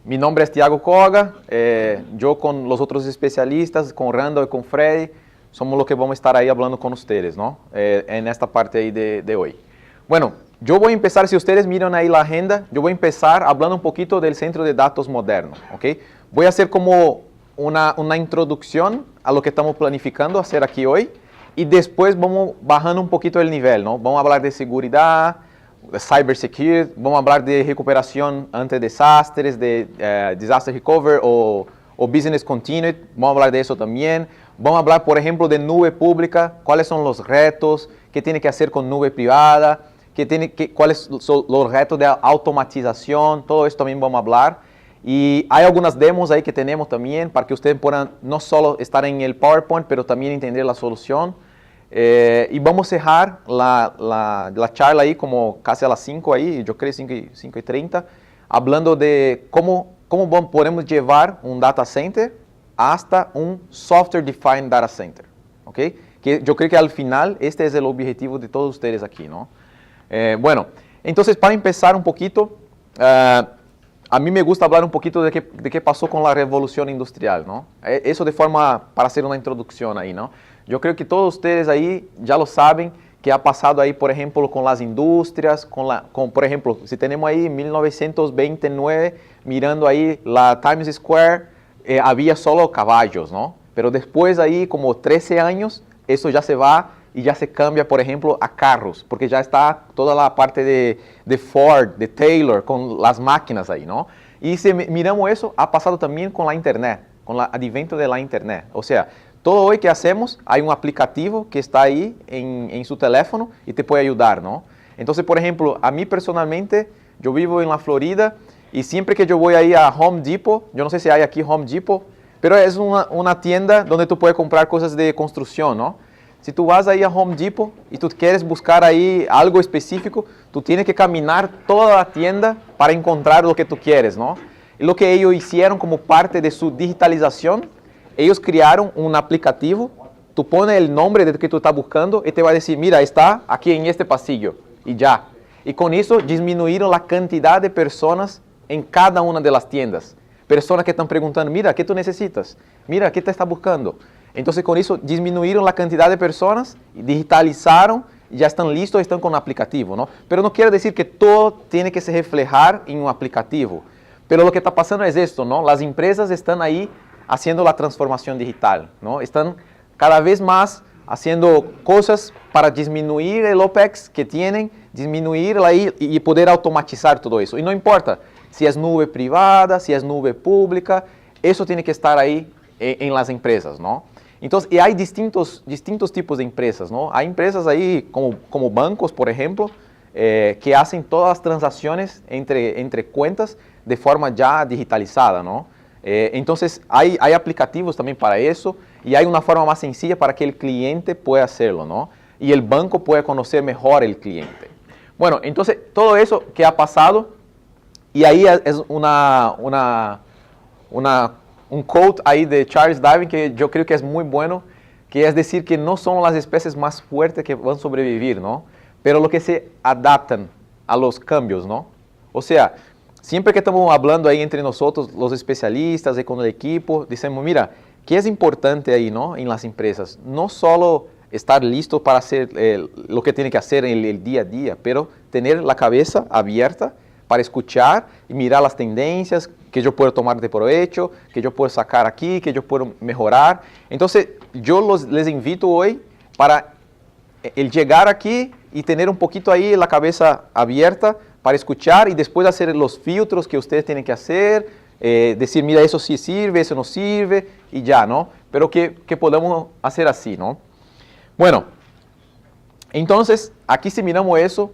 Mi nombre es Thiago Koga, yo con los otros especialistas, con Randall y con Freddy, somos los que vamos a estar ahí hablando con ustedes, ¿no? En esta parte ahí de hoy. Bueno, yo voy a empezar, si ustedes miran ahí la agenda, yo voy a empezar hablando un poquito del centro de datos moderno, ¿ok? Voy a hacer como una introducción a lo que estamos planificando hacer aquí hoy y después vamos bajando un poquito el nivel, ¿no? Vamos a hablar de seguridad, de cybersecurity, vamos a hablar de recuperación ante desastres, de disaster recovery o business continuity, vamos a hablar de eso también. Vamos a hablar, por ejemplo, de nube pública, cuáles son los retos, qué tiene que hacer con nube privada, cuáles son los retos de automatización, todo esto también vamos a hablar. Y hay algunas demos ahí que tenemos también para que ustedes puedan no solo estar en el PowerPoint, pero también entender la solución. Y vamos a cerrar la charla ahí como casi a las 5 ahí, yo creo 5:30, hablando de cómo podemos llevar un data center hasta un software defined data center, ¿ok? Que yo creo que al final este es el objetivo de todos ustedes aquí, ¿no? Bueno, entonces para empezar un poquito, a mí me gusta hablar un poquito de qué pasó con la revolución industrial, ¿no? Eso de forma, para hacer una introducción ahí, ¿no? Yo creo que todos ustedes ahí ya lo saben, que ha pasado ahí, por ejemplo, con las industrias, por ejemplo, si tenemos ahí 1929, mirando ahí la Times Square, había solo caballos, ¿no? Pero después ahí, como 13 años, eso ya se va y ya se cambia, por ejemplo, a carros, porque ya está toda la parte de Ford, de Taylor, con las máquinas ahí, ¿no? Y si miramos eso, ha pasado también con la Internet, con el advento de la Internet. O sea, todo hoy que hacemos, hay un aplicativo que está ahí en su teléfono y te puede ayudar, ¿no? Entonces, por ejemplo, a mí personalmente, yo vivo en la Florida y siempre que yo voy ahí a Home Depot, yo no sé si hay aquí Home Depot, pero es una tienda donde tú puedes comprar cosas de construcción, ¿no? Si tú vas ahí a Home Depot y tú quieres buscar ahí algo específico, tú tienes que caminar toda la tienda para encontrar lo que tú quieres, ¿no? Y lo que ellos hicieron como parte de su digitalización, ellos crearon un aplicativo, tú pones el nombre de lo que tú estás buscando y te va a decir, mira, está aquí en este pasillo y ya. Y con eso disminuyeron la cantidad de personas en cada una de las tiendas. Personas que están preguntando, mira, ¿qué tú necesitas? Mira, ¿qué te estás buscando? Entonces con eso disminuyeron la cantidad de personas, digitalizaron y ya están listos, están con un aplicativo, ¿no? Pero no quiere decir que todo tiene que se reflejar en un aplicativo. Pero lo que está pasando es esto, ¿no? Las empresas están ahí haciendo la transformación digital, ¿no? Están cada vez más haciendo cosas para disminuir el OPEX que tienen, disminuir ahí y poder automatizar todo eso. Y no importa si es nube privada, si es nube pública, eso tiene que estar ahí en las empresas, ¿no? Entonces, y hay distintos tipos de empresas, ¿no? Hay empresas ahí como bancos, por ejemplo, que hacen todas las transacciones entre cuentas de forma ya digitalizada, ¿no? Entonces, hay aplicativos también para eso y hay una forma más sencilla para que el cliente pueda hacerlo, ¿no? Y el banco pueda conocer mejor el cliente. Bueno, entonces, todo eso que ha pasado, y ahí es un quote ahí de Charles Darwin que yo creo que es muy bueno, que es decir que no son las especies más fuertes que van a sobrevivir, ¿no? Pero lo que se adaptan a los cambios, ¿no? O sea, siempre que estamos hablando ahí entre nosotros, los especialistas y con el equipo, decimos, mira, ¿qué es importante ahí, ¿no? En las empresas? No solo estar listo para hacer lo que tiene que hacer en el día a día, pero tener la cabeza abierta para escuchar y mirar las tendencias que yo puedo tomar de provecho, que yo puedo sacar aquí, que yo puedo mejorar. Entonces, yo les invito hoy para el llegar aquí y tener un poquito ahí la cabeza abierta para escuchar y después hacer los filtros que ustedes tienen que hacer, decir, mira, eso sí sirve, eso no sirve, y ya, ¿no? Pero que podamos hacer así, ¿no? Bueno, entonces, aquí si miramos eso,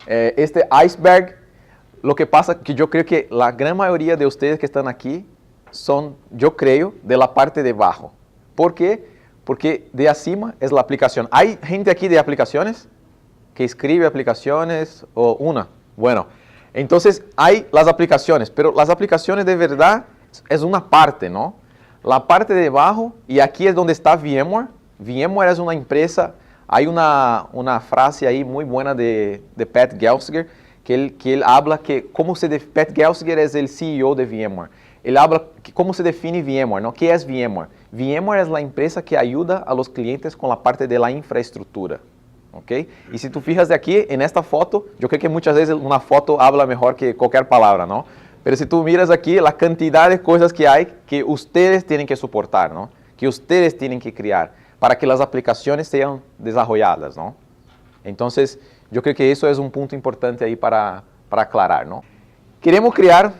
este iceberg, lo que pasa que yo creo que la gran mayoría de ustedes que están aquí son, yo creo, de la parte de abajo. ¿Por qué? Porque de acima es la aplicación. ¿Hay gente aquí de aplicaciones? Que escribe aplicaciones o una. Bueno, entonces hay las aplicaciones, pero las aplicaciones de verdad es una parte, ¿no? La parte de abajo, y aquí es donde está VMware. VMware es una empresa, hay una frase ahí muy buena de Pat Gelsinger, que él habla que cómo Pat Gelsinger es el CEO de VMware. Él habla que cómo se define VMware, ¿no? ¿Qué es VMware? VMware es la empresa que ayuda a los clientes con la parte de la infraestructura. ¿Okay? Y si tú fijas de aquí, en esta foto, yo creo que muchas veces una foto habla mejor que cualquier palabra, ¿no? Pero si tú miras aquí, la cantidad de cosas que hay que ustedes tienen que soportar, ¿no? Que ustedes tienen que crear para que las aplicaciones sean desarrolladas, ¿no? Entonces, yo creo que eso es un punto importante ahí para aclarar, ¿no? Queremos crear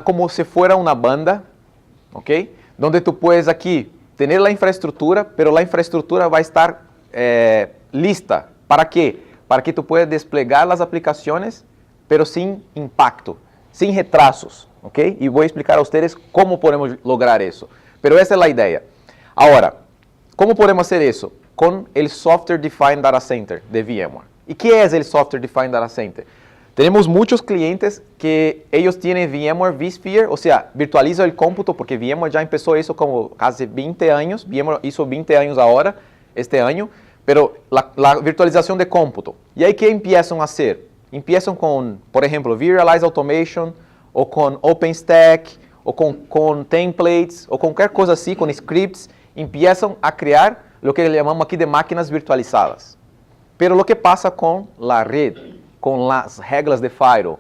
como si fuera una banda, ¿ok? Donde tú puedes aquí tener la infraestructura, pero la infraestructura va a estar lista. ¿Para qué? Para que tú puedas desplegar las aplicaciones, pero sin impacto, sin retrasos, ¿ok? Y voy a explicar a ustedes cómo podemos lograr eso. Pero esa es la idea. Ahora, ¿cómo podemos hacer eso? Con el Software Defined Data Center de VMware. ¿Y qué es el Software Defined Data Center? Tenemos muchos clientes que ellos tienen VMware vSphere, o sea, virtualiza el cómputo, porque VMware ya empezó eso como hace 20 años, VMware hizo 20 años ahora, este año, pero la virtualización de cómputo. ¿Y ahí qué empiezan a hacer? Empiezan con, por ejemplo, Visualize Automation, o con OpenStack, o con templates, o con cualquier cosa así, con scripts, empiezan a crear lo que llamamos aquí de máquinas virtualizadas. Pero lo que pasa con la red, con las reglas de firewall.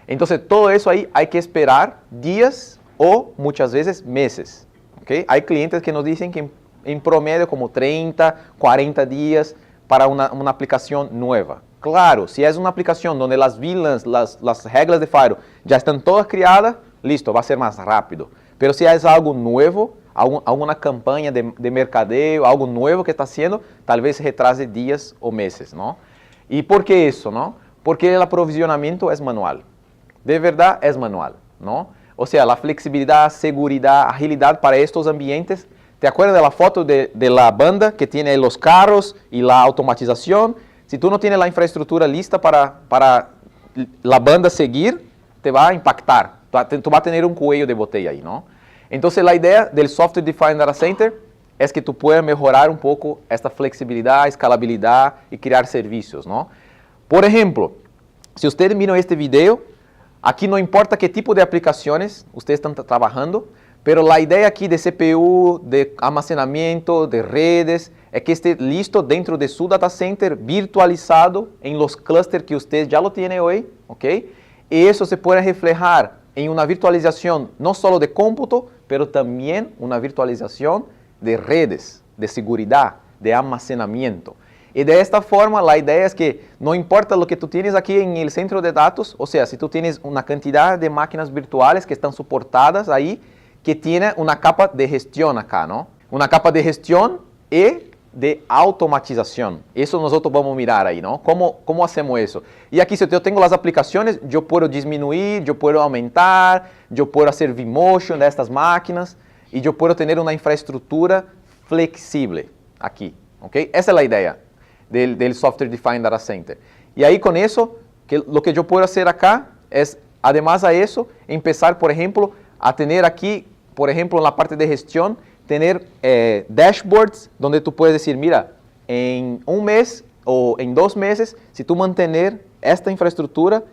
Entonces, todo eso ahí hay que esperar días o muchas veces meses. ¿Okay? Hay clientes que nos dicen que en promedio como 30, 40 días para una aplicación nueva. Claro, si es una aplicación donde las VLANs, las reglas de firewall ya están todas creadas, listo, va a ser más rápido. Pero si es algo nuevo, alguna campaña de mercadeo, algo nuevo que está haciendo, tal vez retrase días o meses, ¿no? ¿Y por qué eso, no? Porque el aprovisionamiento es manual. De verdad es manual, ¿no? O sea, la flexibilidad, seguridad, agilidad para estos ambientes. ¿Te acuerdas de la foto de la banda que tiene los carros y la automatización? Si tú no tienes la infraestructura lista para la banda seguir, te va a impactar. Tú vas a tener un cuello de botella ahí, ¿no? Entonces, la idea del Software Defined Data Center es que tú puedas mejorar un poco esta flexibilidad, escalabilidad y crear servicios, ¿no? Por ejemplo, si ustedes miran este video, aquí no importa qué tipo de aplicaciones ustedes están trabajando, pero la idea aquí de CPU, de almacenamiento, de redes, es que esté listo dentro de su data center, virtualizado en los clústeres que ustedes ya lo tienen hoy, ¿ok? Y eso se puede reflejar en una virtualización no solo de cómputo, pero también una virtualización de redes, de seguridad, de almacenamiento. Y de esta forma, la idea es que no importa lo que tú tienes aquí en el centro de datos, o sea, si tú tienes una cantidad de máquinas virtuales que están soportadas ahí, que tiene una capa de gestión acá, ¿no? Una capa de gestión y de automatización. Eso nosotros vamos a mirar ahí, ¿no? ¿Cómo hacemos eso? Y aquí si yo tengo las aplicaciones, yo puedo disminuir, yo puedo aumentar, yo puedo hacer vMotion de estas máquinas y yo puedo tener una infraestructura flexible aquí, ¿ok? Esa es la idea del Software Defined Data Center. Y ahí con eso, lo que yo puedo hacer acá es, además de eso, empezar, por ejemplo, a tener aquí, por ejemplo, en la parte de gestión, tener dashboards donde tú puedes decir, mira, en un mes o en 2 meses, si tú mantener esta infraestructura,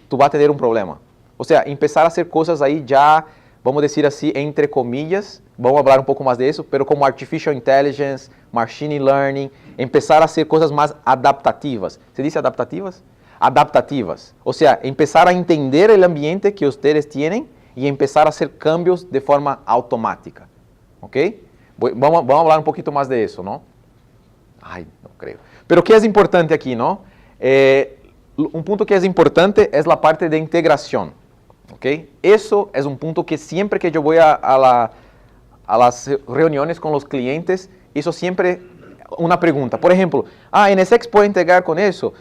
tú vas a tener un problema. O sea, empezar a hacer cosas ahí ya, vamos a decir así, entre comillas, vamos a hablar un poco más de eso, pero como Artificial Intelligence, Machine Learning, empezar a hacer cosas más adaptativas. ¿Se dice adaptativas? Adaptativas. O sea, empezar a entender el ambiente que ustedes tienen y empezar a hacer cambios de forma automática. ¿Ok? Vamos a hablar un poquito más de eso, ¿no? Ay, no creo. Pero ¿qué es importante aquí, no? Un punto que es importante es la parte de integración. ¿Ok? Eso es un punto que siempre que yo voy a las reuniones con los clientes, eso siempre una pregunta. Por ejemplo, NSX puede integrar con eso.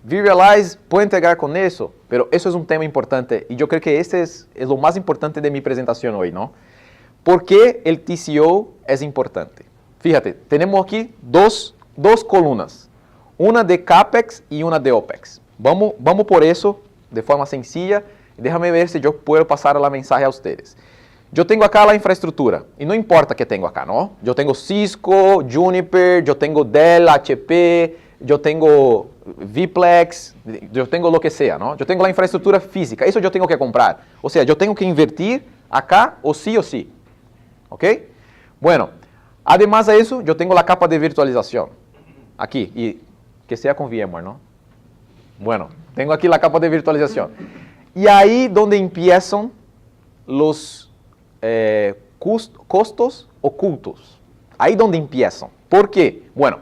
Visualize puede integrar con eso. Pero eso es un tema importante y yo creo que este es lo más importante de mi presentación hoy, ¿no? ¿Por qué el TCO es importante? Fíjate, tenemos aquí dos columnas, una de CAPEX y una de OPEX. Vamos por eso de forma sencilla. Déjame ver si yo puedo pasar la mensaje a ustedes. Yo tengo acá la infraestructura y no importa qué tengo acá, ¿no? Yo tengo Cisco, Juniper, yo tengo Dell, HP, yo tengo Vplex, yo tengo lo que sea, ¿no? Yo tengo la infraestructura física, eso yo tengo que comprar. O sea, yo tengo que invertir acá o sí. ¿Ok? Bueno, además de eso, yo tengo la capa de virtualización. Aquí, y que sea con VMware, ¿no? Bueno, tengo aquí la capa de virtualización. Y ahí donde empiezan los costos ocultos. Ahí donde empiezan. ¿Por qué? Bueno,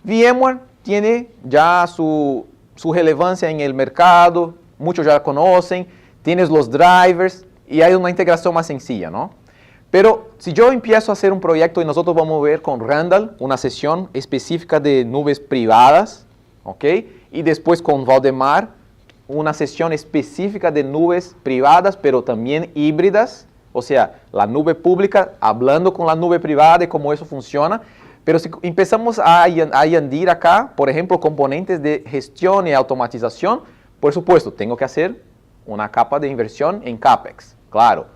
VMware tiene ya su relevancia en el mercado, muchos ya la conocen, tienes los drivers y hay una integración más sencilla, ¿no? Pero si yo empiezo a hacer un proyecto y nosotros vamos a ver con Randall una sesión específica de nubes privadas, ¿ok? Y después con Valdemar una sesión específica de nubes privadas, pero también híbridas, o sea, la nube pública hablando con la nube privada y cómo eso funciona. Pero si empezamos a añadir acá, por ejemplo, componentes de gestión y automatización, por supuesto, tengo que hacer una capa de inversión en CAPEX, claro.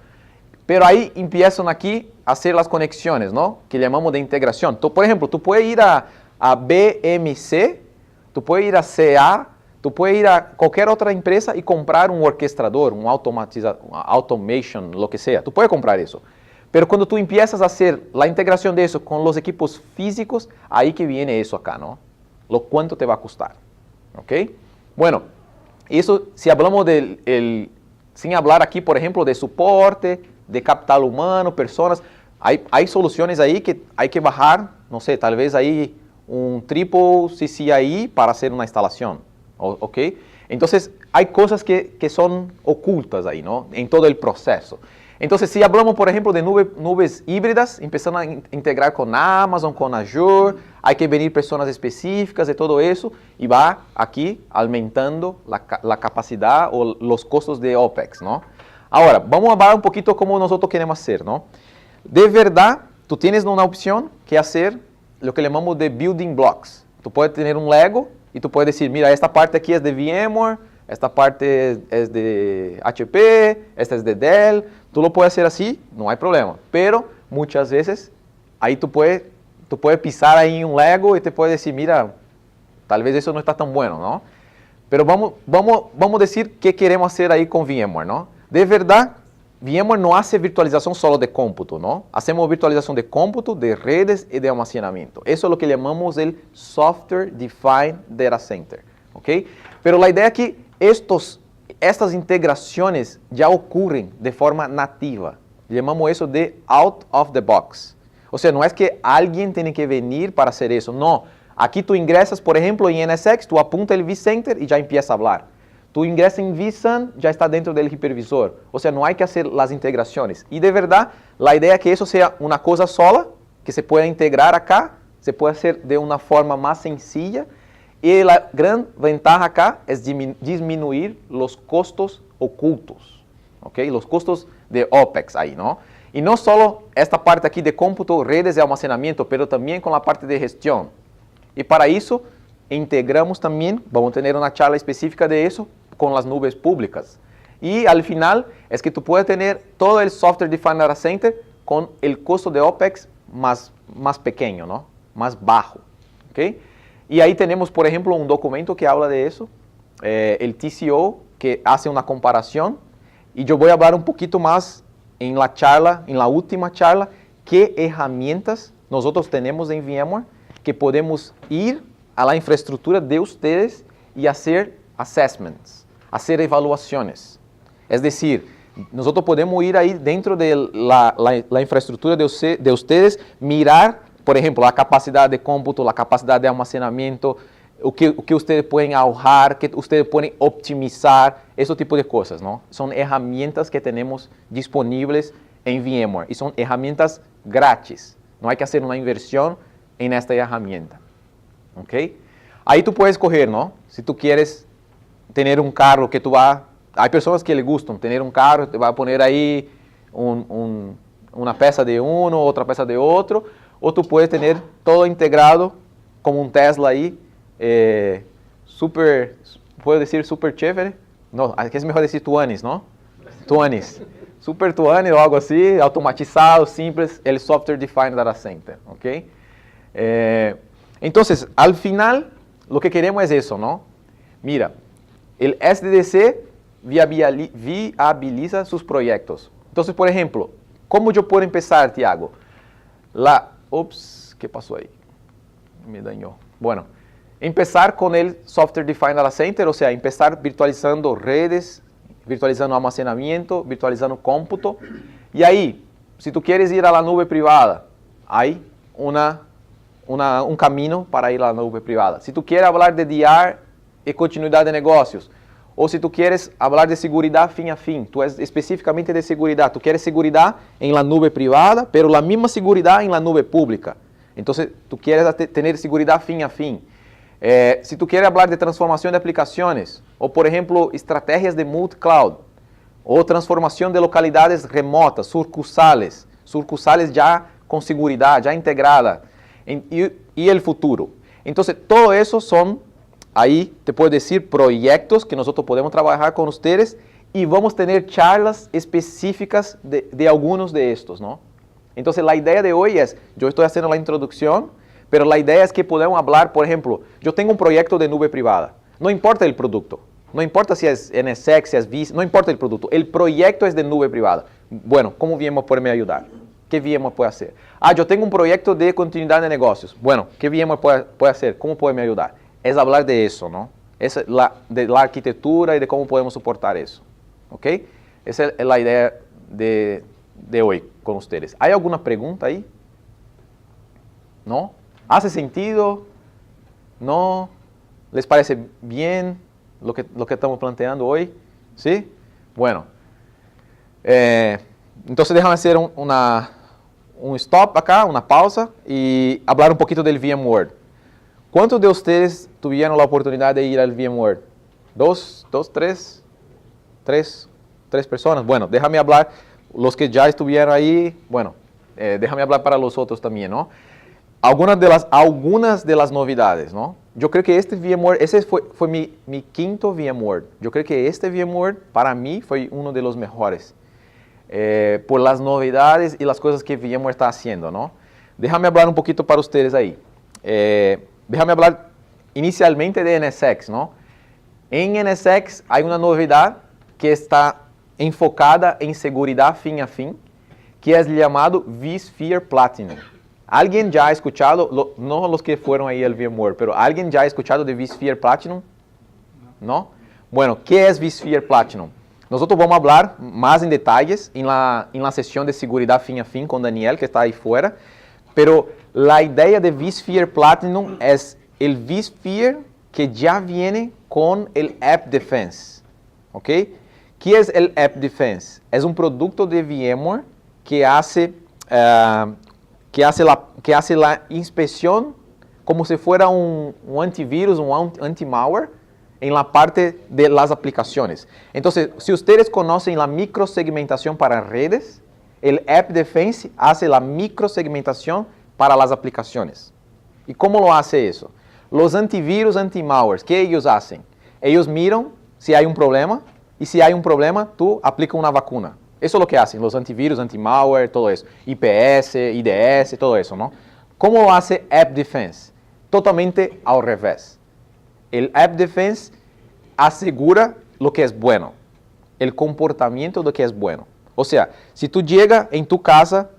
Pero ahí empiezan aquí a hacer las conexiones, ¿no? Que llamamos de integración. Tú, por ejemplo, tú puedes ir a BMC, tú puedes ir a CA, tú puedes ir a cualquier otra empresa y comprar un orquestador, un automation, lo que sea. Tú puedes comprar eso. Pero cuando tú empiezas a hacer la integración de eso con los equipos físicos, ahí que viene eso acá, ¿no? Lo cuánto te va a costar, ¿ok? Bueno, eso si hablamos sin hablar aquí, por ejemplo, de soporte, de capital humano, personas, hay soluciones ahí que hay que bajar, no sé, tal vez ahí un triple CCI para hacer una instalación, ¿ok? Entonces, hay cosas que son ocultas ahí, ¿no? En todo el proceso. Entonces, si hablamos, por ejemplo, de nubes híbridas, empezando a integrar con Amazon, con Azure, hay que venir personas específicas de todo eso y va aquí aumentando la capacidad o los costos de OPEX, ¿no? Ahora, vamos a hablar un poquito cómo nosotros queremos hacer, ¿no? De verdad, tú tienes una opción que hacer lo que llamamos de building blocks. Tú puedes tener un Lego y tú puedes decir, mira, esta parte aquí es de VMware, esta parte es de HP, esta es de Dell. Tú lo puedes hacer así, no hay problema. Pero muchas veces ahí tú puedes pisar ahí un Lego y te puedes decir, mira, tal vez eso no está tan bueno, ¿no? Pero vamos a decir qué queremos hacer ahí con VMware, ¿no? De verdad, VMware no hace virtualización solo de cómputo, ¿no? Hacemos virtualización de cómputo, de redes y de almacenamiento. Eso es lo que llamamos el Software Defined Data Center, ¿ok? Pero la idea es que estas integraciones ya ocurren de forma nativa. Llamamos eso de out of the box. O sea, no es que alguien tiene que venir para hacer eso, no. Aquí tú ingresas, por ejemplo, en NSX, tú apuntas el vCenter y ya empieza a hablar. Tú ingresas en vSAN, ya está dentro del hipervisor. O sea, no hay que hacer las integraciones. Y de verdad, la idea es que eso sea una cosa sola, que se pueda integrar acá, se puede hacer de una forma más sencilla. Y la gran ventaja acá es disminuir los costos ocultos, ¿ok? Los costos de OPEX ahí, ¿no? Y no solo esta parte aquí de cómputo, redes y almacenamiento, pero también con la parte de gestión. Y para eso integramos también, vamos a tener una charla específica de eso, con las nubes públicas. Y al final es que tú puedes tener todo el Software Defined Data Center con el costo de OPEX más pequeño, ¿no? Más bajo, ¿ok? Y ahí tenemos, por ejemplo, un documento que habla de eso, el TCO, que hace una comparación. Y yo voy a hablar un poquito más en la charla, en la última charla, qué herramientas nosotros tenemos en VMware que podemos ir a la infraestructura de ustedes y hacer assessments, hacer evaluaciones. Es decir, nosotros podemos ir ahí dentro de la infraestructura de ustedes, mirar, por ejemplo, la capacidad de cómputo, la capacidad de almacenamiento, o que ustedes pueden ahorrar, que ustedes pueden optimizar, ese tipo de cosas, ¿no? Son herramientas que tenemos disponibles en VMware y son herramientas gratis. No hay que hacer una inversión en esta herramienta. ¿Ok? Ahí tú puedes escoger, ¿no? Si tú quieres tener un carro que tú hay personas que les gustan tener un carro, te va a poner ahí una pieza de uno, otra pieza de otro, o tú puedes tener todo integrado como un Tesla ahí, ¿puedo decir super chévere? No, aquí es mejor decir tuanis, ¿no? Tuanis. Super tuanis o algo así, automatizado, simples, el Software Defined Data Center, ¿ok? Entonces, al final, lo que queremos es eso, ¿no? Mira, el SDDC viabiliza sus proyectos. Entonces, por ejemplo, ¿cómo yo puedo empezar, Tiago? Ups, ¿qué pasó ahí? Me dañó. Bueno, empezar con el Software Defined Data Center, o sea, empezar virtualizando redes, virtualizando almacenamiento, virtualizando cómputo. Y ahí, si tú quieres ir a la nube privada, hay un camino para ir a la nube privada. Si tú quieres hablar de DR y continuidad de negocios, o si tú quieres hablar de seguridad fin a fin, tú es específicamente de seguridad, tú quieres seguridad en la nube privada, pero la misma seguridad en la nube pública. Entonces, tú quieres tener seguridad fin a fin. Si tú quieres hablar de transformación de aplicaciones, o por ejemplo, estrategias de multi-cloud, o transformación de localidades remotas, sucursales ya con seguridad, ya integrada, y el futuro. Entonces, todo eso son, ahí te puedo decir, proyectos que nosotros podemos trabajar con ustedes y vamos a tener charlas específicas de algunos de estos, ¿no? Entonces, la idea de hoy es, yo estoy haciendo la introducción, pero la idea es que podamos hablar, por ejemplo, yo tengo un proyecto de nube privada, no importa el producto, no importa si es NSX, si es VIS, no importa el producto, el proyecto es de nube privada. Bueno, ¿cómo VMware puede me ayudar? ¿Qué VMware puede hacer? Yo tengo un proyecto de continuidad de negocios. Bueno, ¿qué VMware puede hacer? ¿Cómo puede me ayudar? Es hablar de eso, ¿no? De la arquitectura y de cómo podemos soportar eso. ¿Ok? Esa es la idea de hoy con ustedes. ¿Hay alguna pregunta ahí? ¿No? ¿Hace sentido? ¿No? ¿Les parece bien lo que estamos planteando hoy? ¿Sí? Bueno. Entonces déjame hacer un stop acá, una pausa y hablar un poquito del VMworld. ¿Cuántos de ustedes tuvieron la oportunidad de ir al VMworld? ¿Dos, tres? ¿Tres personas? Bueno, déjame hablar, los que ya estuvieron ahí, bueno, déjame hablar para los otros también, ¿no? Algunas de las novedades, ¿no? Yo creo que este VMworld, ese fue mi quinto VMworld. Yo creo que este VMworld para mí fue uno de los mejores. Por las novedades y las cosas que VMware está haciendo, ¿no? Déjame hablar un poquito para ustedes ahí. Déjame hablar inicialmente de NSX, ¿no? En NSX hay una novedad que está enfocada en seguridad fin a fin, que es llamado vSphere Platinum. ¿Alguien ya ha escuchado, no los que fueron ahí al VMware, pero alguien ya ha escuchado de vSphere Platinum? ¿No? Bueno, ¿qué es vSphere Platinum? Nosotros vamos a hablar más en detalles en la sesión de seguridad fin a fin con Daniel, que está ahí fuera. Pero la idea de vSphere Platinum es el vSphere que ya viene con el App Defense. ¿Ok? ¿Qué es el App Defense? Es un producto de VMware que hace la inspección como si fuera un antivirus, un anti-malware, en la parte de las aplicaciones. Entonces, si ustedes conocen la microsegmentación para redes, el App Defense hace la microsegmentación para las aplicaciones. ¿Y cómo lo hace eso? Los antivirus, anti-malwares, ¿qué ellos hacen? Ellos miran si hay un problema, y si hay un problema, tú aplicas una vacuna. Eso es lo que hacen los antivirus, anti-malware, todo eso. IPS, IDS, todo eso, ¿no? ¿Cómo lo hace App Defense? Totalmente al revés. El App Defense asegura lo que es bueno, el comportamiento de lo que es bueno. O sea, si tú llegas en tu casa,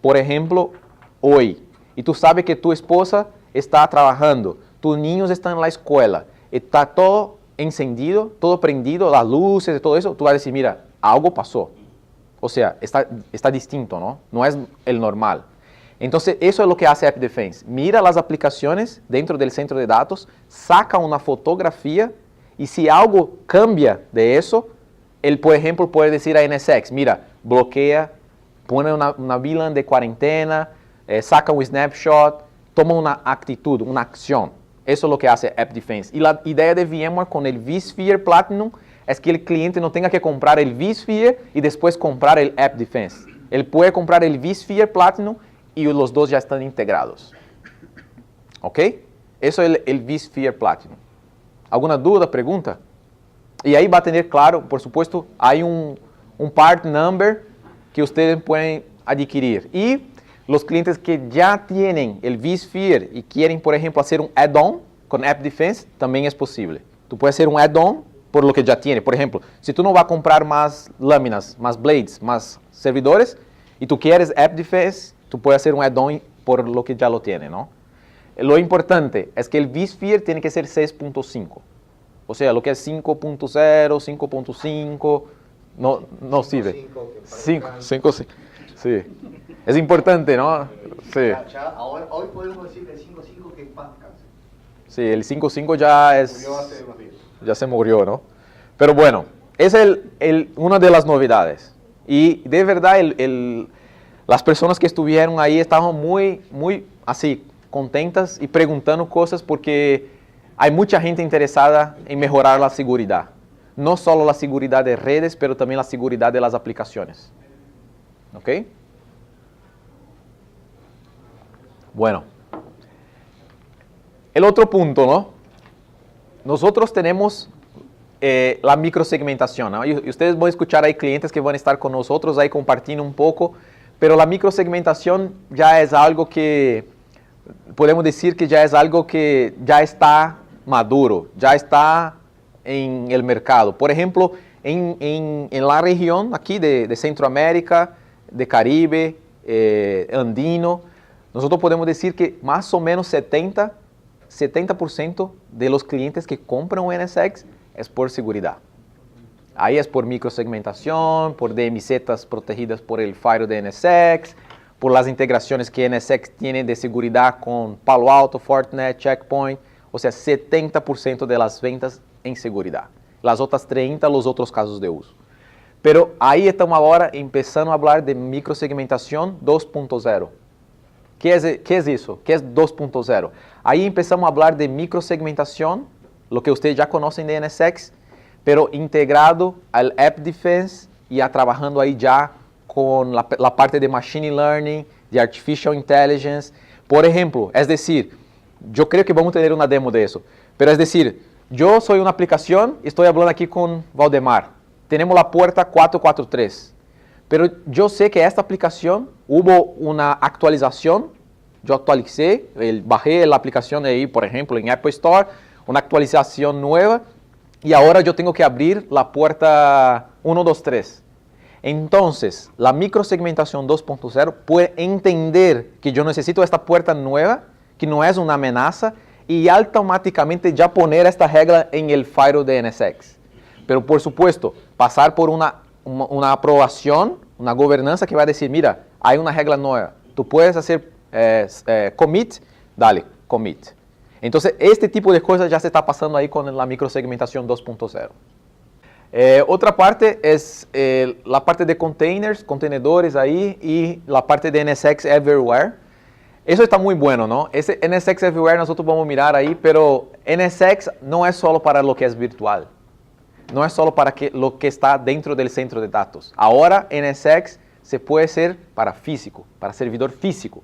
por ejemplo, hoy, y tú sabes que tu esposa está trabajando, tus niños están en la escuela, está todo encendido, todo prendido, las luces y todo eso, tú vas a decir, mira, algo pasó. O sea, está distinto, ¿no? No es el normal. Entonces, eso es lo que hace App Defense. Mira las aplicaciones dentro del centro de datos, saca una fotografía y si algo cambia de eso, él, por ejemplo, puede decir a NSX, mira, bloquea, pone una VLAN de cuarentena, saca un snapshot, toma una actitud, una acción. Eso es lo que hace App Defense. Y la idea de VMware con el vSphere Platinum es que el cliente no tenga que comprar el vSphere y después comprar el App Defense. Él puede comprar el vSphere Platinum y los dos ya están integrados. ¿Ok? Eso es el vSphere Platinum. ¿Alguna duda, pregunta? Y ahí va a tener claro, por supuesto, hay un part number que ustedes pueden adquirir. Y los clientes que ya tienen el vSphere y quieren, por ejemplo, hacer un add-on, con App Defense también es posible. Tú puedes hacer un add-on por lo que ya tiene. Por ejemplo, si tú no vas a comprar más láminas, más blades, más servidores, y tú quieres App Defense, tú puedes hacer un add-on por lo que ya lo tiene, ¿no? Lo importante es que el vSphere tiene que ser 6.5. O sea, lo que es 5.0, 5.5, no sirve. 5, sí. Es importante, ¿no? Sí. Hoy podemos decir el 5.5 que es más descanso. Sí, el 5.5 ya es... Murió hace unos días. Ya se murió, ¿no? Pero bueno, es una de las novedades. Y de verdad, las personas que estuvieron ahí estaban muy así, contentas y preguntando cosas porque hay mucha gente interesada en mejorar la seguridad. No solo la seguridad de redes, pero también la seguridad de las aplicaciones. ¿Ok? Bueno. El otro punto, ¿no? Nosotros tenemos la microsegmentación, ¿no? Y ustedes van a escuchar, hay clientes que van a estar con nosotros ahí compartiendo un poco, pero la microsegmentación ya es algo que, podemos decir que ya es algo que ya está maduro, ya está en el mercado. Por ejemplo, en la región aquí de Centroamérica, de Caribe, andino, nosotros podemos decir que más o menos 70% de los clientes que compran un NSX es por seguridad. Ahí es por microsegmentación, por DMZs protegidas por el firewall de NSX, por las integraciones que NSX tiene de seguridad con Palo Alto, Fortinet, Checkpoint. O sea, 70% de las ventas en seguridad. Las otras 30%, los otros casos de uso. Pero ahí estamos ahora empezando a hablar de microsegmentación 2.0. ¿Qué es eso? ¿Qué es 2.0? Ahí empezamos a hablar de microsegmentación, lo que ustedes ya conocen de NSX, pero integrado al App Defense y trabajando ahí ya con la parte de Machine Learning, de Artificial Intelligence. Por ejemplo, es decir, yo creo que vamos a tener una demo de eso, pero es decir, yo soy una aplicación, estoy hablando aquí con Valdemar, tenemos la puerta 443, pero yo sé que esta aplicación hubo una actualización, yo actualicé, bajé la aplicación de ahí, por ejemplo, en Apple Store, una actualización nueva, y ahora yo tengo que abrir la puerta 123. Entonces, la microsegmentación 2.0 puede entender que yo necesito esta puerta nueva, que no es una amenaza, y automáticamente ya poner esta regla en el firewall de NSX. Pero por supuesto, pasar por una aprobación, una gobernanza que va a decir, mira, hay una regla nueva, tú puedes hacer commit, dale, commit. Entonces, este tipo de cosas ya se está pasando ahí con la microsegmentación 2.0. Otra parte es la parte de containers, contenedores ahí, y la parte de NSX Everywhere. Eso está muy bueno, ¿no? Ese NSX Everywhere nosotros vamos a mirar ahí, pero NSX no es solo para lo que es virtual. No es solo para lo que está dentro del centro de datos. Ahora NSX se puede hacer para físico, para servidor físico.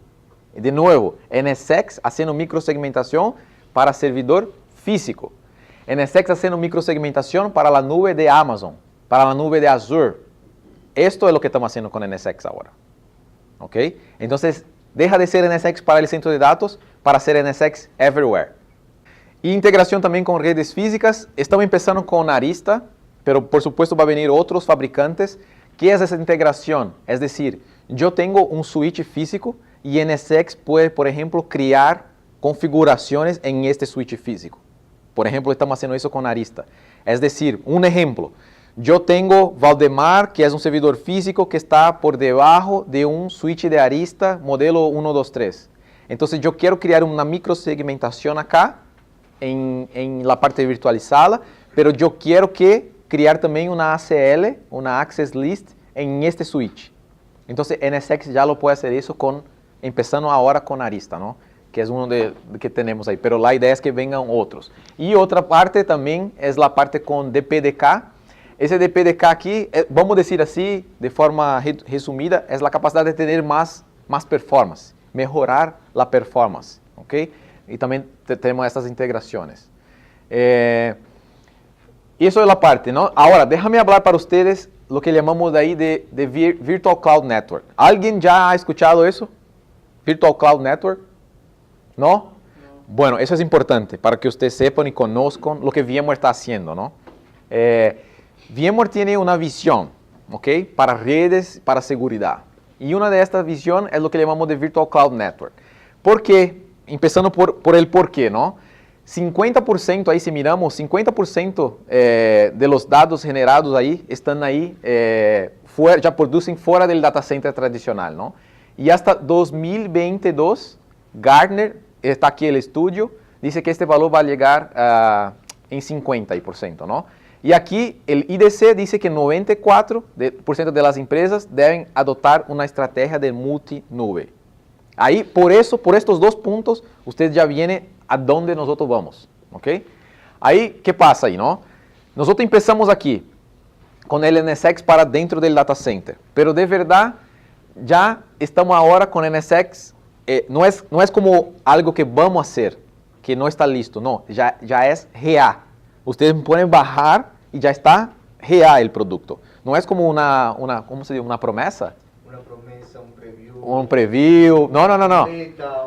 De nuevo, NSX haciendo microsegmentación para servidor físico. NSX haciendo microsegmentación para la nube de Amazon, para la nube de Azure. Esto es lo que estamos haciendo con NSX ahora. ¿Ok? Entonces, deja de ser NSX para el centro de datos para ser NSX Everywhere. Y integración también con redes físicas. Estamos empezando con Arista, pero por supuesto va a venir otros fabricantes. ¿Qué es esa integración? Es decir, yo tengo un switch físico y NSX puede, por ejemplo, crear configuraciones en este switch físico. Por ejemplo, estamos haciendo eso con Arista. Es decir, un ejemplo, yo tengo Valdemar, que es un servidor físico que está por debajo de un switch de Arista modelo 123. Entonces yo quiero crear una microsegmentación acá, en la parte virtualizada, pero yo quiero crear también una ACL, una Access List, en este switch. Entonces NSX ya lo puede hacer eso empezando ahora con Arista, ¿no? Que es uno que tenemos ahí, pero la idea es que vengan otros. Y otra parte también es la parte con DPDK. Ese DPDK aquí, vamos a decir así, de forma resumida, es la capacidad de tener más performance, mejorar la performance, ¿ok? Y también tenemos estas integraciones. Y eso es la parte, ¿no? Ahora, déjame hablar para ustedes lo que llamamos de ahí de Virtual Cloud Network. ¿Alguien ya ha escuchado eso? Virtual Cloud Network. ¿No? Bueno, eso es importante para que ustedes sepan y conozcan lo que VMware está haciendo, ¿no? VMware tiene una visión, ¿ok? Para redes, para seguridad. Y una de estas visiones es lo que llamamos de Virtual Cloud Network. ¿Por qué? Empezando por el por qué, ¿no? 50%, ahí si miramos, 50% de los datos generados ahí están ahí, ya producen fuera del data center tradicional, ¿no? Y hasta 2022, Gartner, está aquí el estudio, dice que este valor va a llegar en 50%, ¿no? Y aquí el IDC dice que 94% de las empresas deben adoptar una estrategia de multinube. Ahí, por estos dos puntos, usted ya viene a dónde nosotros vamos, ¿ok? Ahí, ¿qué pasa ahí, no? Nosotros empezamos aquí con el NSX para dentro del data center, pero de verdad ya estamos ahora con NSX, no es como algo que vamos a hacer, que no está listo, no, ya es GA. Ustedes pueden bajar y ya está GA el producto. No es como ¿cómo se dice? Una promesa. Una promesa, un preview. Un preview. No.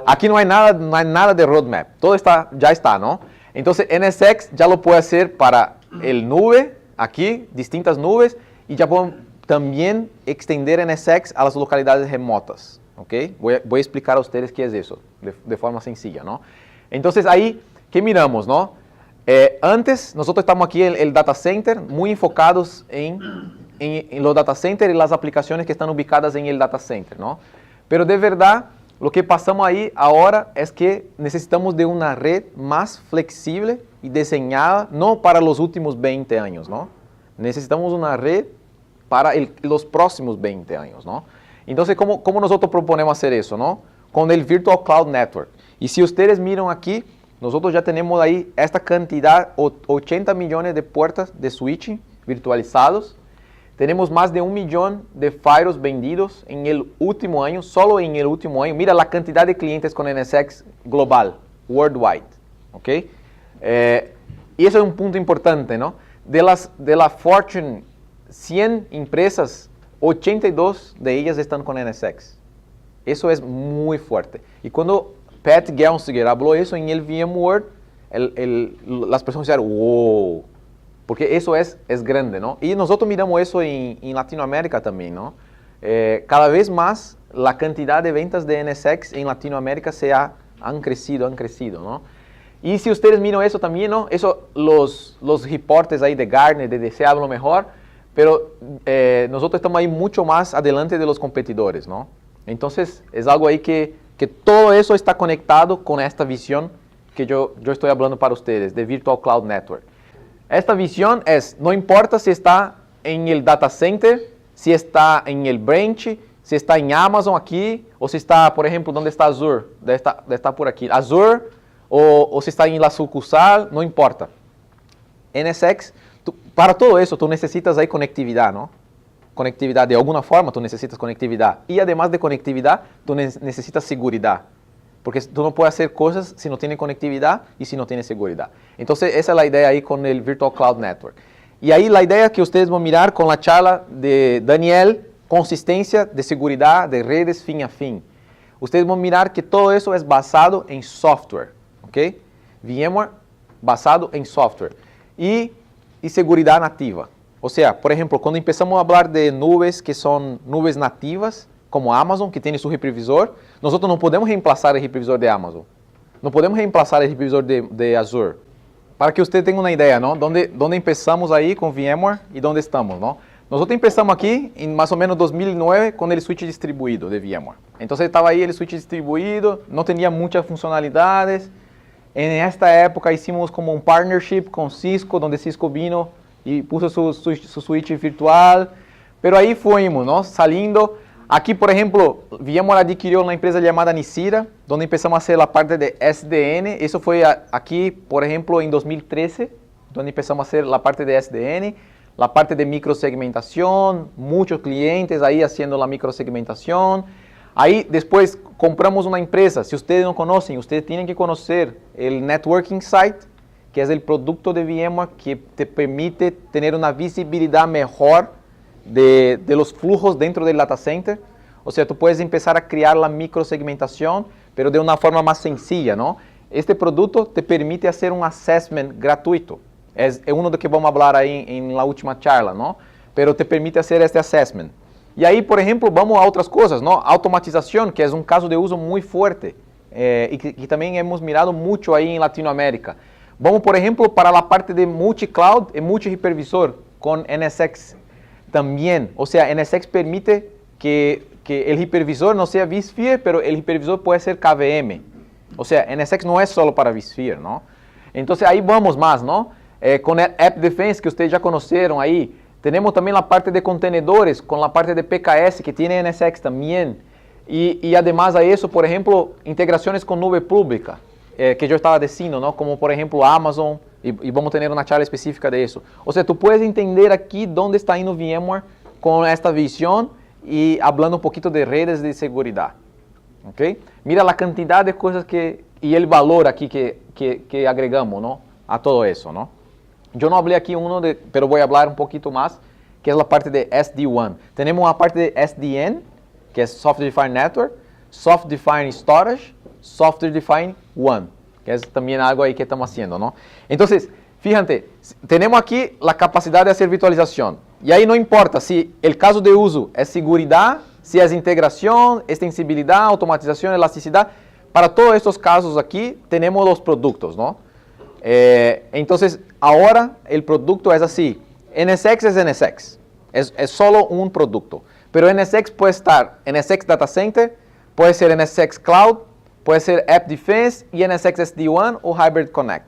Aquí no hay nada de roadmap. Todo ya está, ¿no? Entonces NSX ya lo puede hacer para el nube, aquí, distintas nubes, y ya pueden también extender NSX a las localidades remotas, ¿ok? Voy a explicar a ustedes qué es eso, de forma sencilla, ¿no? Entonces ahí, ¿qué miramos, no? Antes, nosotros estamos aquí en el data center, muy enfocados en los data centers y las aplicaciones que están ubicadas en el data center, ¿no? Pero de verdad, lo que pasamos ahí ahora es que necesitamos de una red más flexible y diseñada, no para los últimos 20 años, ¿no? Necesitamos una red para los próximos 20 años, ¿no? Entonces, ¿cómo nosotros proponemos hacer eso, no? Con el Virtual Cloud Network. Y si ustedes miran aquí, nosotros ya tenemos ahí esta cantidad, 80 millones de puertas de switching virtualizados. Tenemos más de 1 millón de firewalls vendidos en el último año, solo en el último año. Mira la cantidad de clientes con NSX global, worldwide, ¿ok? Y eso es un punto importante, ¿no? De la Fortune 100 empresas, 82 de ellas están con NSX. Eso es muy fuerte. Y cuando Pat Gelsinger habló eso en el VMworld, las personas dijeron, wow, porque eso es grande, ¿no? Y nosotros miramos eso en Latinoamérica también, ¿no? Cada vez más la cantidad de ventas de NSX en Latinoamérica han crecido, ¿no? Y si ustedes miran eso también, ¿no? Eso, los reportes ahí de Gartner, de DC hablan mejor, pero nosotros estamos ahí mucho más adelante de los competidores, ¿no? Entonces, es algo ahí que todo eso está conectado con esta visión que yo estoy hablando para ustedes, de Virtual Cloud Network. Esta visión es, no importa si está en el data center, si está en el branch, si está en Amazon aquí, o si está, por ejemplo, ¿dónde está Azure? Debe estar por aquí. Azure, o si está en la sucursal, no importa. NSX, para todo eso, tú necesitas ahí conectividad, ¿no? Conectividad, de alguna forma tú necesitas conectividad. Y además de conectividad, tú necesitas seguridad. Porque tú no puedes hacer cosas si no tienes conectividad y si no tienes seguridad. Entonces, esa es la idea ahí con el Virtual Cloud Network. Y ahí la idea que ustedes van a mirar con la charla de Daniel, consistencia de seguridad de redes fin a fin. Ustedes van a mirar que todo eso es basado en software, ¿ok? VMware basado en software. Y seguridad nativa. O sea, por ejemplo, cuando empezamos a hablar de nubes que son nubes nativas, como Amazon, que tiene su reprevisor, nosotros no podemos reemplazar el reprevisor de Amazon. No podemos reemplazar el reprevisor de Azure. Para que usted tenga una idea, ¿no? ¿Dónde empezamos ahí con VMware y dónde estamos, ¿no? Nosotros empezamos aquí en más o menos 2009 con el switch distribuido de VMware. Entonces estaba ahí el switch distribuido, no tenía muchas funcionalidades. En esta época hicimos como un partnership con Cisco, donde Cisco vino y puso su switch virtual. Pero ahí fuimos, ¿no? Saliendo. Aquí, por ejemplo, VMware adquirió una empresa llamada Nicira, donde empezamos a hacer la parte de SDN. Eso fue aquí, por ejemplo, en 2013, donde empezamos a hacer la parte de SDN, la parte de microsegmentación, muchos clientes ahí haciendo la microsegmentación. Ahí después compramos una empresa. Si ustedes no conocen, ustedes tienen que conocer el Networking Site, que es el producto de VMware que te permite tener una visibilidad mejor de los flujos dentro del data center. O sea, tú puedes empezar a crear la microsegmentación, pero de una forma más sencilla, ¿no? este producto te permite hacer un assessment gratuito. Es uno de que vamos a hablar ahí en la última charla, ¿no? Pero te permite hacer este assessment. Y ahí, por ejemplo, vamos a otras cosas, ¿no? Automatización, que es un caso de uso muy fuerte y que también hemos mirado mucho ahí en Latinoamérica. Vamos, por ejemplo, para la parte de multi-cloud y multi-hipervisor con NSX también. O sea, NSX permite que el hipervisor no sea vSphere, pero el hipervisor puede ser KVM. O sea, NSX no es solo para vSphere, ¿no? Entonces ahí vamos más, ¿no? Con el App Defense que ustedes ya conocieron ahí. Tenemos también la parte de contenedores con la parte de PKS que tiene NSX también. Y además a eso, por ejemplo, integraciones con nube pública, que yo estaba diciendo, ¿no? Como por ejemplo Amazon, y vamos a tener una charla específica de eso. O sea, tú puedes entender aquí dónde está yendo VMware con esta visión y hablando un poquito de redes de seguridad. ¿Okay? Mira la cantidad de cosas y el valor aquí que agregamos, ¿no? A todo eso, ¿no? Yo no hablé aquí pero voy a hablar un poquito más, que es la parte de SD-WAN. Tenemos la parte de SDN, que es Software Defined Network, Software Defined Storage, Software Defined WAN, que es también algo ahí que estamos haciendo, ¿no? Entonces, fíjate, tenemos aquí la capacidad de hacer virtualización. Y ahí no importa si el caso de uso es seguridad, si es integración, extensibilidad, automatización, elasticidad. Para todos estos casos aquí tenemos los productos, ¿no? Entonces, ahora el producto es así. NSX es NSX. Es solo un producto. Pero NSX puede estar NSX Data Center, puede ser NSX Cloud, puede ser App Defense y NSX SD-WAN o Hybrid Connect.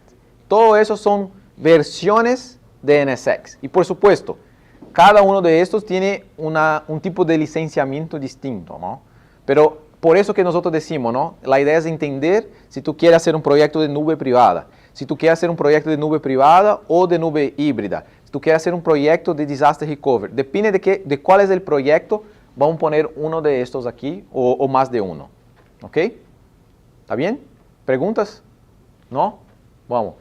Todo eso son versiones de NSX. Y por supuesto, cada uno de estos tiene un tipo de licenciamiento distinto, ¿no? Pero por eso que nosotros decimos, ¿no? La idea es entender si tú quieres hacer un proyecto de nube privada, si tú quieres hacer un proyecto de nube privada o de nube híbrida, si tú quieres hacer un proyecto de disaster recovery. Depende de cuál es el proyecto, vamos a poner uno de estos aquí o más de uno. ¿Ok? ¿Está bien? ¿Preguntas? ¿No? Vamos.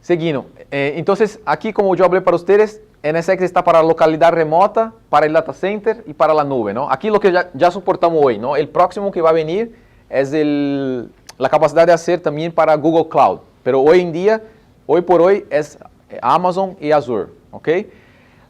Seguimos. Entonces, aquí como yo hablé para ustedes, NSX está para la localidad remota, para el data center y para la nube, ¿no? Aquí lo que ya soportamos hoy, ¿no? El próximo que va a venir es la capacidad de hacer también para Google Cloud. Pero hoy en día, hoy por hoy, es Amazon y Azure, ¿ok?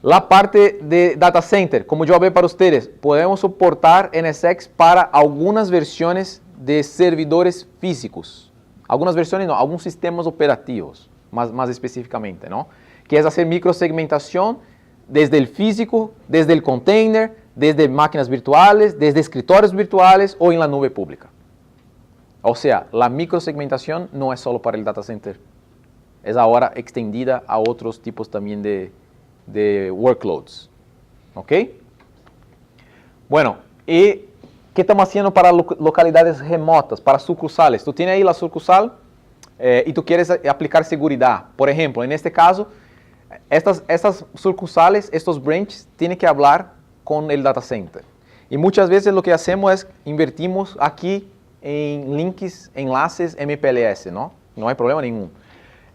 La parte de data center, como yo hablé para ustedes, podemos soportar NSX para algunas versiones de servidores físicos. Algunas versiones no, algunos sistemas operativos, más específicamente, ¿no? Que es hacer microsegmentación desde el físico, desde el container, desde máquinas virtuales, desde escritorios virtuales o en la nube pública. O sea, la microsegmentación no es solo para el data center, es ahora extendida a otros tipos también de workloads. ¿Ok? Bueno, ¿y qué estamos haciendo para localidades remotas, para sucursales? Tú tienes ahí la sucursal y tú quieres aplicar seguridad. Por ejemplo, en este caso, estas sucursales, estos branches, tienen que hablar con el data center. Y muchas veces lo que hacemos es invertimos aquí en links, enlaces MPLS, ¿no? No hay problema ningún.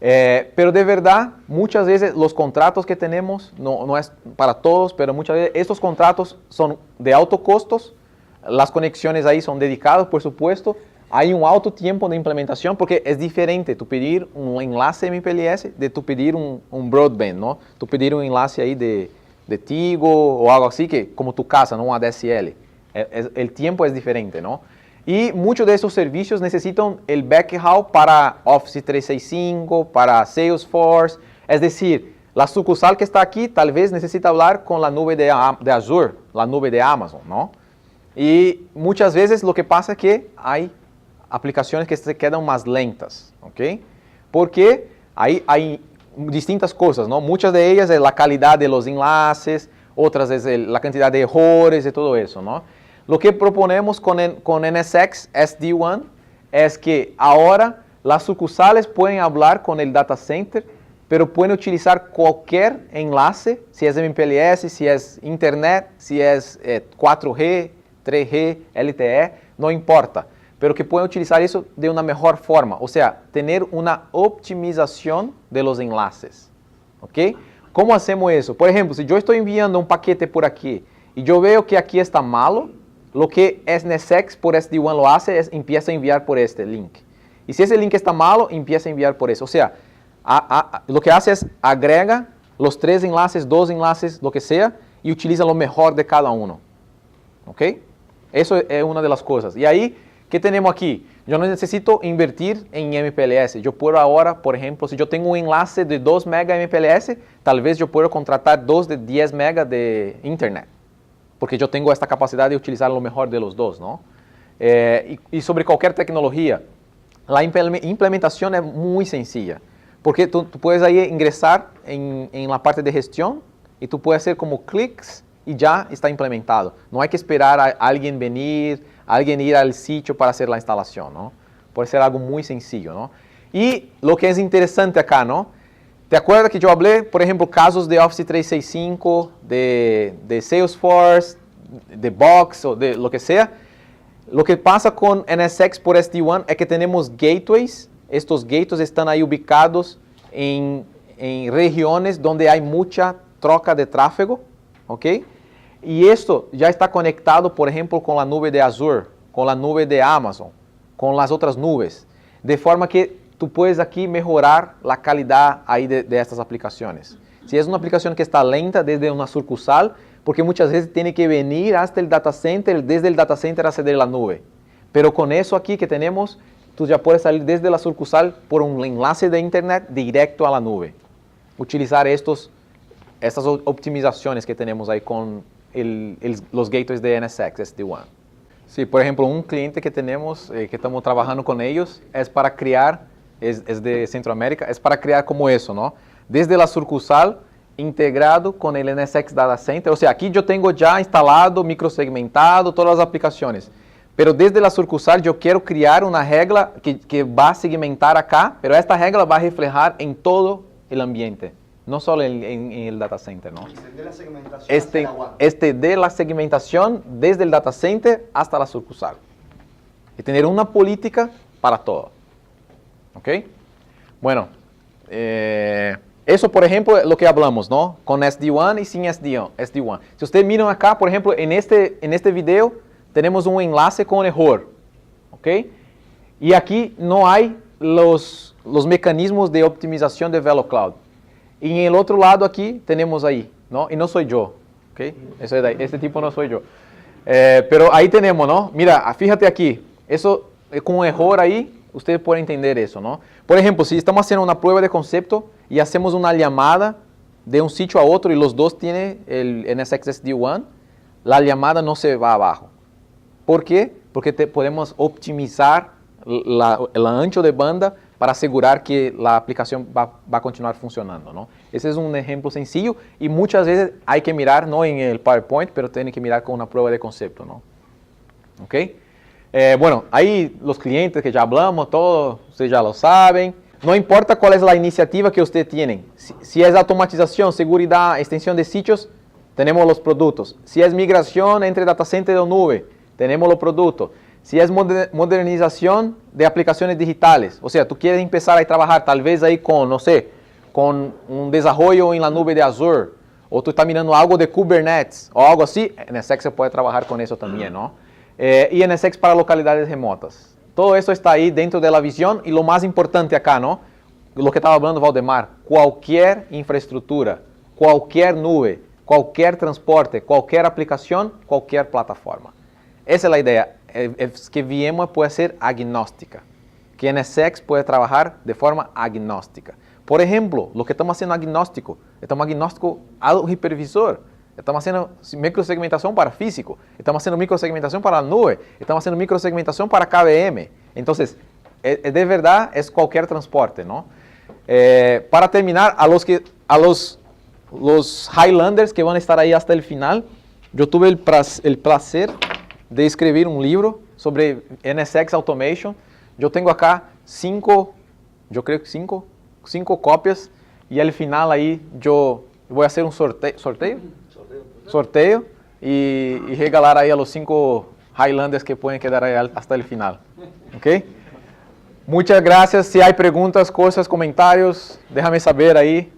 Pero de verdad, muchas veces los contratos que tenemos, no es para todos, pero muchas veces estos contratos son de alto costos, las conexiones ahí son dedicadas, por supuesto, hay un alto tiempo de implementación porque es diferente tú pedir un enlace MPLS de tú pedir un broadband, ¿no? Tú pedir un enlace ahí de Tigo o algo así, que como tu casa, ¿no? Un ADSL. El tiempo es diferente, ¿no? Y muchos de esos servicios necesitan el backhaul para Office 365, para Salesforce. Es decir, la sucursal que está aquí tal vez necesita hablar con la nube de Azure, la nube de Amazon, ¿no? Y muchas veces lo que pasa es que hay aplicaciones que se quedan más lentas, ¿ok? Porque hay distintas cosas, ¿no? Muchas de ellas es la calidad de los enlaces, otras es la cantidad de errores y todo eso, ¿no? Lo que proponemos con NSX SD-WAN es que ahora las sucursales pueden hablar con el data center, pero pueden utilizar cualquier enlace, si es MPLS, si es Internet, si es 4G, 3G, LTE, no importa, pero que pueden utilizar eso de una mejor forma, o sea, tener una optimización de los enlaces, ¿ok? ¿Cómo hacemos eso? Por ejemplo, si yo estoy enviando un paquete por aquí y yo veo que aquí está malo, lo que NSX por SD-WAN lo hace es empieza a enviar por este link. Y si ese link está malo, empieza a enviar por eso. O sea, lo que hace es agrega los 3 enlaces, 2 enlaces, lo que sea, y utiliza lo mejor de cada uno. ¿Ok? Eso es una de las cosas. Y ahí, ¿qué tenemos aquí? Yo no necesito invertir en MPLS. Yo puedo ahora, por ejemplo, si yo tengo un enlace de 2 mega MPLS, tal vez yo puedo contratar 2 de 10 mega de internet. Porque yo tengo esta capacidad de utilizar lo mejor de los dos, ¿no? Y sobre cualquier tecnología, la implementación es muy sencilla. Porque tú puedes ahí ingresar en la parte de gestión y tú puedes hacer como clics y ya está implementado. No hay que esperar a alguien venir, alguien ir al sitio para hacer la instalación, ¿no? Puede ser algo muy sencillo, ¿no? Y lo que es interesante acá, ¿no? ¿Te acuerdas que yo hablé, por ejemplo, casos de Office 365, de Salesforce, de Box o de lo que sea? Lo que pasa con NSX por SD-WAN es que tenemos gateways. Estos gateways están ahí ubicados en regiones donde hay mucha troca de tráfego, ¿ok? Y esto ya está conectado, por ejemplo, con la nube de Azure, con la nube de Amazon, con las otras nubes, de forma que tú puedes aquí mejorar la calidad ahí de estas aplicaciones. Si es una aplicación que está lenta desde una sucursal, porque muchas veces tiene que venir hasta el data center, desde el data center acceder a la nube. Pero con eso aquí que tenemos, tú ya puedes salir desde la sucursal por un enlace de internet directo a la nube. Utilizar estas optimizaciones que tenemos ahí con los gateways de NSX SD-WAN. Sí, por ejemplo, un cliente que tenemos, que estamos trabajando con ellos, es para crear, es de Centroamérica, es para crear como eso, ¿no? Desde la sucursal, integrado con el NSX Data Center. O sea, aquí yo tengo ya instalado, microsegmentado, todas las aplicaciones. Pero desde la sucursal yo quiero crear una regla que va a segmentar acá, pero esta regla va a reflejar en todo el ambiente, no solo en el data center, ¿no? De la segmentación de la segmentación desde el data center hasta la sucursal. Y tener una política para todo. ¿Ok? Bueno, eso, por ejemplo, es lo que hablamos, ¿no? Con SD-WAN y sin SD-WAN. Si ustedes miran acá, por ejemplo, en este video, tenemos un enlace con error, ¿ok? Y aquí no hay los mecanismos de optimización de VeloCloud. Y en el otro lado aquí tenemos ahí, ¿no? Y no soy yo, ¿ok? Este tipo no soy yo. Pero ahí tenemos, ¿no? Mira, fíjate aquí, eso con un error ahí, ustedes pueden entender eso, ¿no? Por ejemplo, si estamos haciendo una prueba de concepto y hacemos una llamada de un sitio a otro y los dos tienen el NSX SD-WAN, la llamada no se va abajo. ¿Por qué? Porque podemos optimizar el ancho de banda para asegurar que la aplicación va a continuar funcionando, ¿no? Ese es un ejemplo sencillo y muchas veces hay que mirar, no en el PowerPoint, pero tiene que mirar con una prueba de concepto, ¿no? ¿Ok? Bueno, ahí los clientes que ya hablamos, todo, ustedes ya lo saben. No importa cuál es la iniciativa que ustedes tienen. Si es automatización, seguridad, extensión de sitios, tenemos los productos. Si es migración entre data center o nube, tenemos los productos. Si es modernización de aplicaciones digitales, o sea, tú quieres empezar a trabajar tal vez ahí con, no sé, con un desarrollo en la nube de Azure, o tú estás mirando algo de Kubernetes, o algo así, NSX se puede trabajar con eso también, ¿no? Y NSX para localidades remotas. Todo eso está ahí dentro de la visión y lo más importante acá, ¿no? Lo que estaba hablando Valdemar, cualquier infraestructura, cualquier nube, cualquier transporte, cualquier aplicación, cualquier plataforma. Esa es la idea, es que VMware puede ser agnóstica, que NSX puede trabajar de forma agnóstica. Por ejemplo, lo que estamos haciendo agnóstico, estamos agnóstico al hipervisor, estamos haciendo microsegmentación para físico, estamos haciendo microsegmentación para la nube, estamos haciendo microsegmentación para KVM. Entonces, de verdad es cualquier transporte, ¿no? Para terminar, a los Highlanders que van a estar ahí hasta el final, yo tuve el placer de escribir un libro sobre NSX Automation. Yo tengo acá cinco copias y al final ahí yo voy a hacer un sorteo y regalar ahí a los 5 Highlanders que pueden quedar ahí hasta el final. ¿Ok? Muchas gracias. Si hay preguntas, cosas, comentarios, déjame saber ahí.